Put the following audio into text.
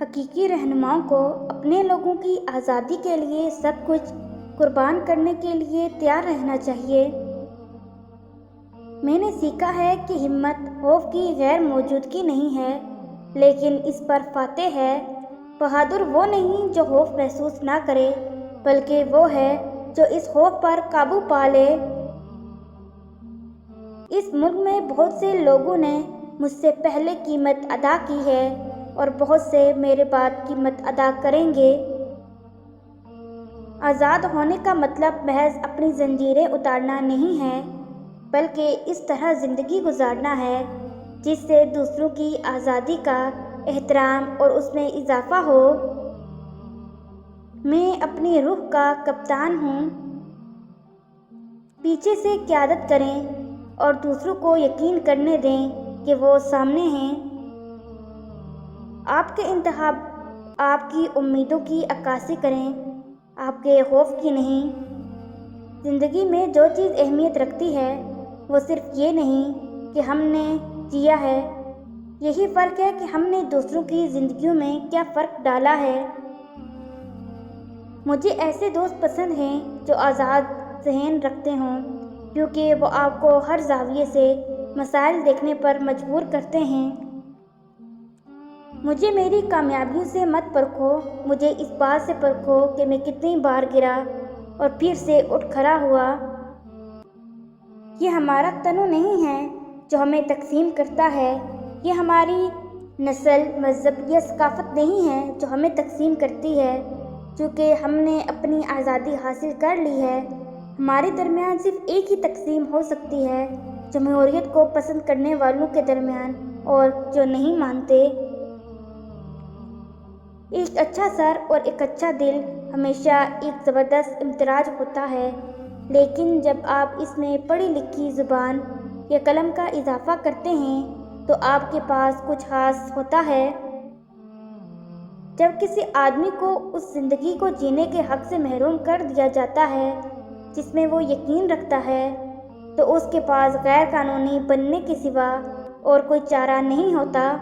حقیقی رہنماؤں کو اپنے لوگوں کی آزادی کے لیے سب کچھ قربان کرنے کے لیے تیار رہنا چاہیے۔ میں نے سیکھا ہے کہ ہمت خوف کی غیر موجودگی نہیں ہے، لیکن اس پر فاتح ہے۔ بہادر وہ نہیں جو خوف محسوس نہ کرے، بلکہ وہ ہے جو اس خوف پر قابو پا لے۔ اس ملک میں بہت سے لوگوں نے مجھ سے پہلے قیمت ادا کی ہے اور بہت سے میرے بعد قیمت ادا کریں گے۔ آزاد ہونے کا مطلب محض اپنی زنجیریں اتارنا نہیں ہے، بلکہ اس طرح زندگی گزارنا ہے جس سے دوسروں کی آزادی کا احترام اور اس میں اضافہ ہو۔ میں اپنی روح کا کپتان ہوں۔ پیچھے سے قیادت کریں اور دوسروں کو یقین کرنے دیں کہ وہ سامنے ہیں۔ آپ کے انتخاب آپ کی امیدوں کی عکاسی کریں، آپ کے خوف کی نہیں۔ زندگی میں جو چیز اہمیت رکھتی ہے وہ صرف یہ نہیں کہ ہم نے جیا ہے، یہی فرق ہے کہ ہم نے دوسروں کی زندگیوں میں کیا فرق ڈالا ہے۔ مجھے ایسے دوست پسند ہیں جو آزاد ذہن رکھتے ہوں، کیونکہ وہ آپ کو ہر زاویے سے مسائل دیکھنے پر مجبور کرتے ہیں۔ مجھے میری کامیابیوں سے مت پرکھو، مجھے اس بات سے پرکھو کہ میں کتنی بار گرا اور پھر سے اٹھ کھڑا ہوا۔ یہ ہمارا تنوع نہیں ہے جو ہمیں تقسیم کرتا ہے، یہ ہماری نسل، مذہب یا ثقافت نہیں ہے جو ہمیں تقسیم کرتی ہے۔ چونکہ ہم نے اپنی آزادی حاصل کر لی ہے، ہمارے درمیان صرف ایک ہی تقسیم ہو سکتی ہے، جمہوریت کو پسند کرنے والوں کے درمیان اور جو نہیں مانتے۔ ایک اچھا سر اور ایک اچھا دل ہمیشہ ایک زبردست امتزاج ہوتا ہے، لیکن جب آپ اس میں پڑھی لکھی زبان یا قلم کا اضافہ کرتے ہیں تو آپ کے پاس کچھ خاص ہوتا ہے۔ جب کسی آدمی کو اس زندگی کو جینے کے حق سے محروم کر دیا جاتا ہے جس میں وہ یقین رکھتا ہے، تو اس کے پاس غیر قانونی بننے کے سوا اور کوئی چارہ نہیں ہوتا۔